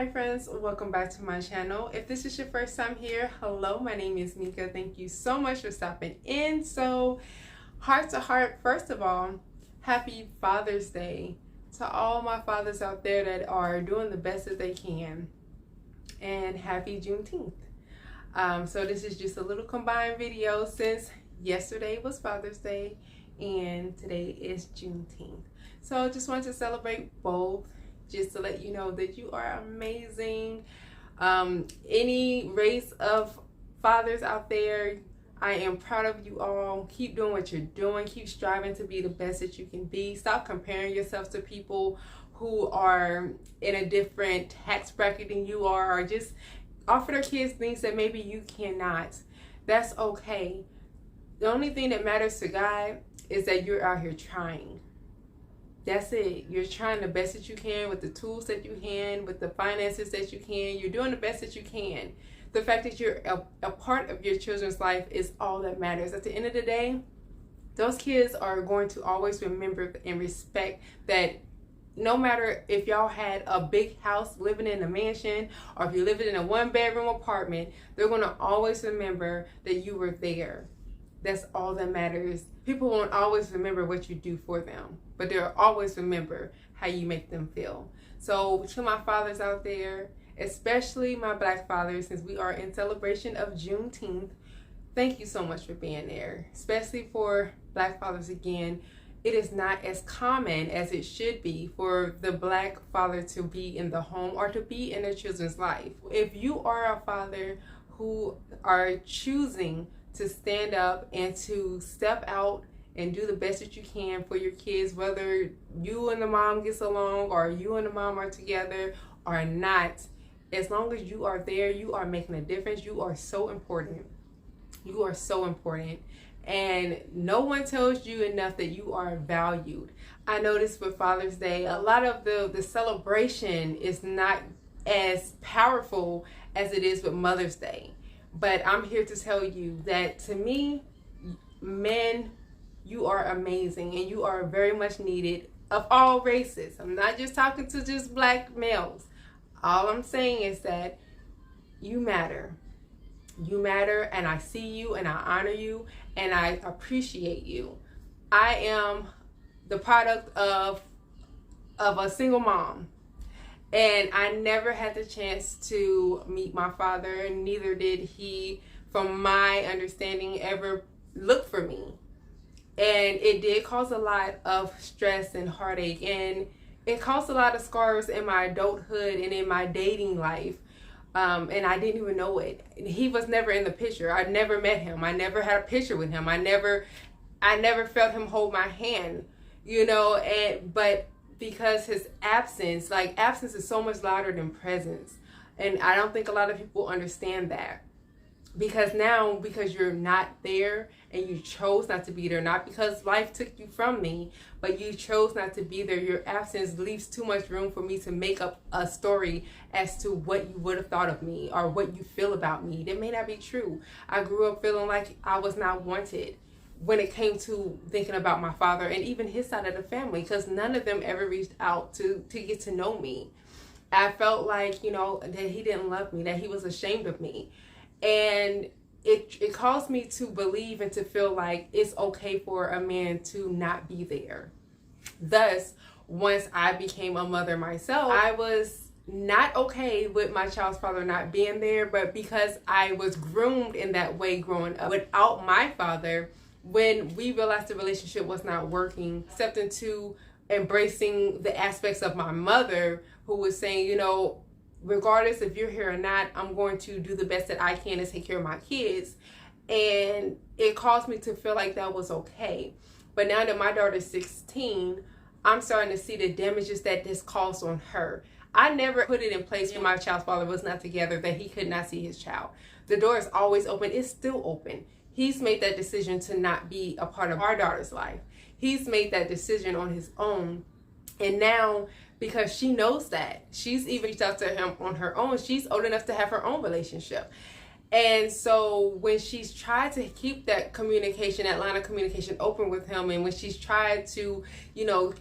Hi friends, welcome back to my channel. If this is your first time here, hello, my name is Mika. Thank you so much for stopping in. So heart to heart, first of all, happy Father's Day to all my fathers out there that are doing the best that they can, and happy Juneteenth. So this is just a little combined video since yesterday was Father's Day and today is Juneteenth. So just wanted to celebrate both, just to let you know that you are amazing. Any race of fathers out there, I am proud of you all. Keep doing what you're doing. Keep striving to be the best that you can be. Stop comparing yourself to people who are in a different tax bracket than you are, or just offer their kids things that maybe you cannot. That's okay. The only thing that matters to God is that you're out here trying. That's it. You're trying the best that you can with the tools that you can, with the finances that you can. You're doing the best that you can. The fact that you're a part of your children's life is all that matters. At the end of the day, those kids are going to always remember and respect that no matter if y'all had a big house living in a mansion or if you're living in a one-bedroom apartment, they're going to always remember that you were there. That's all that matters. People won't always remember what you do for them, but they'll always remember how you make them feel. So to my fathers out there, especially my Black fathers, since we are in celebration of Juneteenth, thank you so much for being there. Especially for Black fathers, again, it is not as common as it should be for the Black father to be in the home or to be in their children's life. If you are a father who are choosing to stand up and to step out and do the best that you can for your kids, whether you and the mom gets along or you and the mom are together or not, as long as you are there, you are making a difference. You are so important. You are so important. And no one tells you enough that you are valued. I noticed with Father's Day, a lot of the celebration is not as powerful as it is with Mother's Day. But I'm here to tell you that, to me, men, you are amazing and you are very much needed, of all races. I'm not just talking to just Black males. All I'm saying is that you matter. You matter, and I see you and I honor you and I appreciate you. I am the product of a single mom. And I never had the chance to meet my father, and neither did he, from my understanding, ever look for me. And it did cause a lot of stress and heartache, and it caused a lot of scars in my adulthood and in my dating life. And I didn't even know it. He was never in the picture. I never met him. I never had a picture with him. I never felt him hold my hand, but because his absence is so much louder than presence. And I don't think a lot of people understand that. Because you're not there and you chose not to be there, not because life took you from me, but you chose not to be there, your absence leaves too much room for me to make up a story as to what you would have thought of me or what you feel about me. That may not be true. I grew up feeling like I was not wanted when it came to thinking about my father and even his side of the family, because none of them ever reached out to get to know me. I felt like, that he didn't love me, that he was ashamed of me. And it caused me to believe and to feel like it's okay for a man to not be there. Thus, once I became a mother myself, I was not okay with my child's father not being there, but because I was groomed in that way growing up without my father, when we realized the relationship was not working, stepped into embracing the aspects of my mother, who was saying, regardless if you're here or not, I'm going to do the best that I can to take care of my kids. And it caused me to feel like that was okay. But now that my daughter's 16, I'm starting to see the damages that this caused on her. I never put it in place when my child's father was not together that he could not see his child. The door is always open. It's still open. He's made that decision to not be a part of our daughter's life. He's made that decision on his own. And now, because she knows that, she's even reached out to him on her own. She's old enough to have her own relationship. And so when she's tried to keep that communication, that line of communication open with him, and when she's tried to,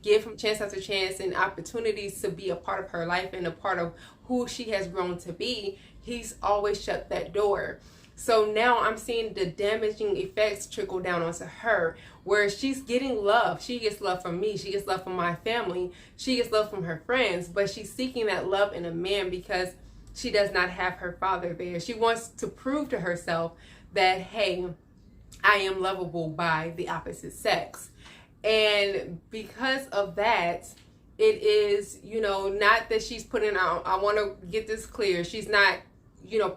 give him chance after chance and opportunities to be a part of her life and a part of who she has grown to be, he's always shut that door. So now I'm seeing the damaging effects trickle down onto her, where she's getting love. She gets love from me. She gets love from my family. She gets love from her friends, but she's seeking that love in a man because she does not have her father there. She wants to prove to herself that, hey, I am lovable by the opposite sex. And because of that, it is, not that she's putting out, I want to get this clear. She's not,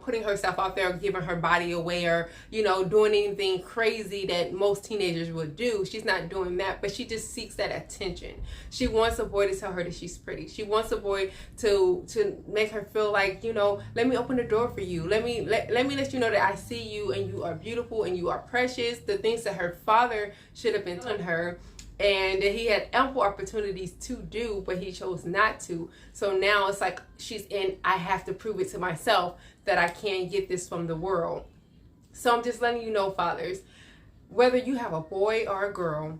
putting herself out there or giving her body away or, doing anything crazy that most teenagers would do. She's not doing that, but she just seeks that attention. She wants a boy to tell her that she's pretty. She wants a boy to make her feel like, let me open the door for you. Let me let you know that I see you and you are beautiful and you are precious. The things that her father should have been telling her, and that he had ample opportunities to do, but he chose not to. So now it's like she's in, I have to prove it to myself that I can't get this from the world. So I'm just letting you know, fathers, whether you have a boy or a girl,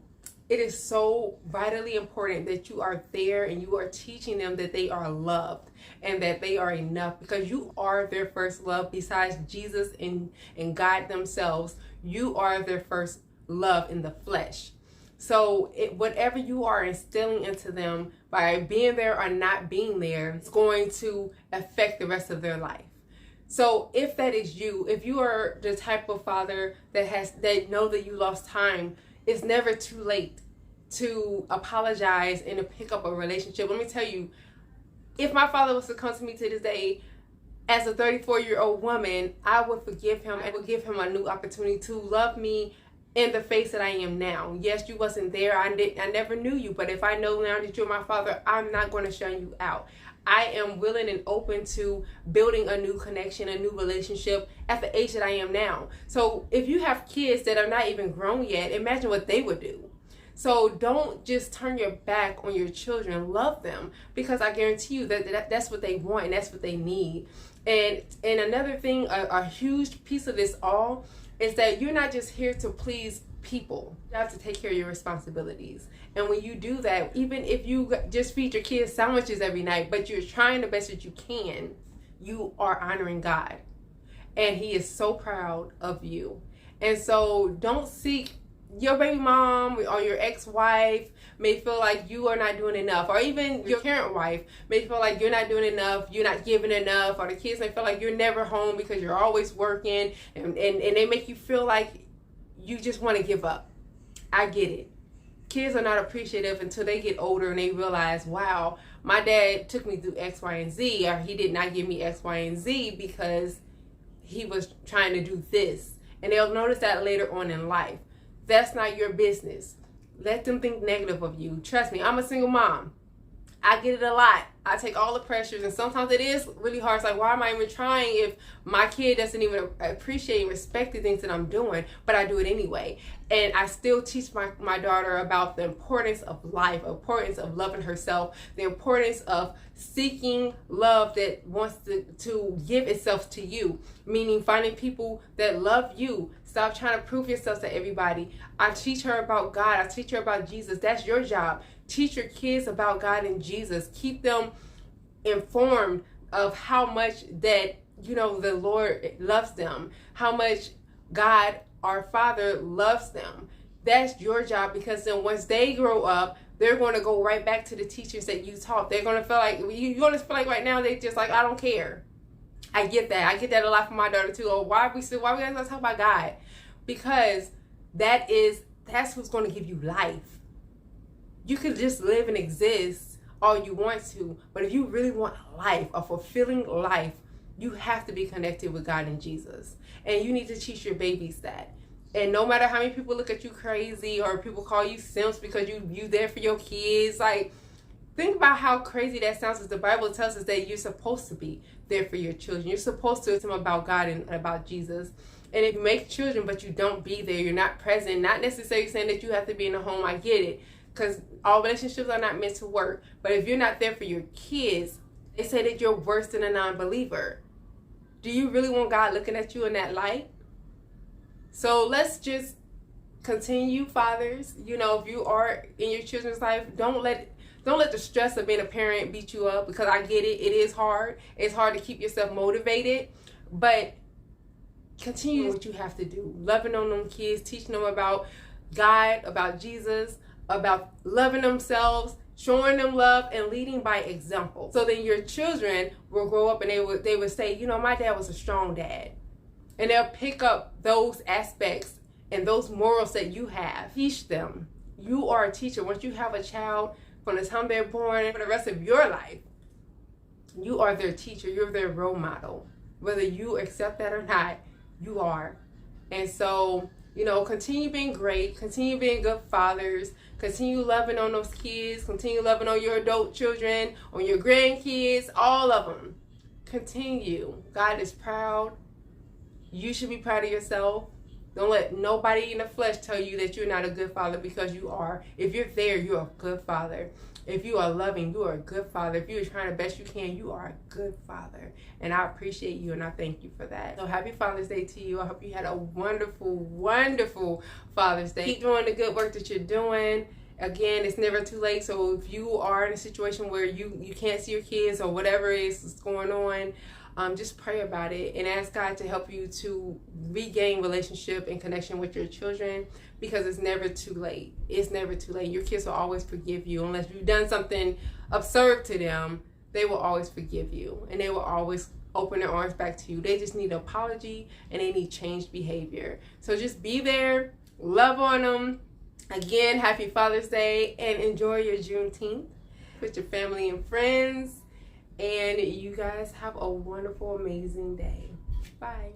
it is so vitally important that you are there and you are teaching them that they are loved and that they are enough, because you are their first love. Besides Jesus and God themselves, you are their first love in the flesh. So whatever you are instilling into them by being there or not being there, it's going to affect the rest of their life. So if that is you, if you are the type of father that know that you lost time, it's never too late to apologize and to pick up a relationship. Let me tell you, if my father was to come to me to this day as a 34-year-old woman, I would forgive him. I would give him a new opportunity to love me in the face that I am now. Yes, you wasn't there. I never knew you. But if I know now that you're my father, I'm not going to shun you out. I am willing and open to building a new connection, a new relationship at the age that I am now. So if you have kids that are not even grown yet, imagine what they would do. So don't just turn your back on your children. Love them, because I guarantee you that's what they want and that's what they need. And another thing, a huge piece of this all is that you're not just here to please people. You have to take care of your responsibilities. And when you do that, even if you just feed your kids sandwiches every night, but you're trying the best that you can, you are honoring God. And He is so proud of you. And so don't seek, your baby mom or your ex-wife may feel like you are not doing enough, or even your current wife may feel like you're not doing enough, you're not giving enough, or the kids may feel like you're never home because you're always working, and they make you feel like you just want to give up. I get it. Kids are not appreciative until they get older and they realize, wow, my dad took me through X, Y, and Z, or he did not give me X, Y, and Z because he was trying to do this. And they'll notice that later on in life. That's not your business. Let them think negative of you. Trust me, I'm a single mom. I get it a lot. I take all the pressures, and sometimes it is really hard. It's like, why am I even trying if my kid doesn't even appreciate and respect the things that I'm doing? But I do it anyway. And I still teach my daughter about the importance of life, importance of loving herself, the importance of seeking love that wants to give itself to you, meaning finding people that love you. Stop trying to prove yourself to everybody. I teach her about God. I teach her about Jesus. That's your job. Teach your kids about God and Jesus. Keep them informed of how much that, the Lord loves them, how much God, our Father, loves them. That's your job, because then once they grow up, they're going to go right back to the teachers that you taught. They're going to feel like, you're going to feel like right now they just like, I don't care. I get that. I get that a lot from my daughter too. Oh, why we guys talk about God? Because that's what's going to give you life. You could just live and exist all you want to, but if you really want life, a fulfilling life, you have to be connected with God and Jesus. And you need to teach your babies that. And no matter how many people look at you crazy or people call you simps because you there for your kids, like, think about how crazy that sounds, because the Bible tells us that you're supposed to be there for your children. You're supposed to tell them about God and about Jesus. And if you make children but you don't be there, you're not present, not necessarily saying that you have to be in the home, I get it, because all relationships are not meant to work. But if you're not there for your kids, they say that you're worse than a non-believer. Do you really want God looking at you in that light? So let's just continue, fathers. You know, if you are in your children's life, don't let the stress of being a parent beat you up, because I get it. It is hard. It's hard to keep yourself motivated, but continue what you have to do. Loving on them kids, teaching them about God, about Jesus, about loving themselves, showing them love, and leading by example. So then your children will grow up and they would say, you know, my dad was a strong dad. And they'll pick up those aspects and those morals that you have. Teach them. You are a teacher. Once you have a child, from the time they're born for the rest of your life, you are their teacher. You're their role model. Whether you accept that or not, you are. And so, you know, continue being great. Continue being good fathers. Continue loving on those kids. Continue loving on your adult children, on your grandkids, all of them. Continue. God is proud. You should be proud of yourself. Don't let nobody in the flesh tell you that you're not a good father, because you are. If you're there, you're a good father. If you are loving, you are a good father. If you're trying the best you can, you are a good father. And I appreciate you and I thank you for that. So happy Father's Day to you. I hope you had a wonderful, wonderful Father's Day. Keep doing the good work that you're doing. Again, it's never too late. So if you are in a situation where you can't see your kids or whatever is going on, just pray about it and ask God to help you to regain relationship and connection with your children, because it's never too late. It's never too late. Your kids will always forgive you. Unless you've done something absurd to them, they will always forgive you and they will always open their arms back to you. They just need an apology and they need changed behavior. So just be there, love on them. Again, happy Father's Day and enjoy your Juneteenth with your family and friends. And you guys have a wonderful, amazing day. Bye.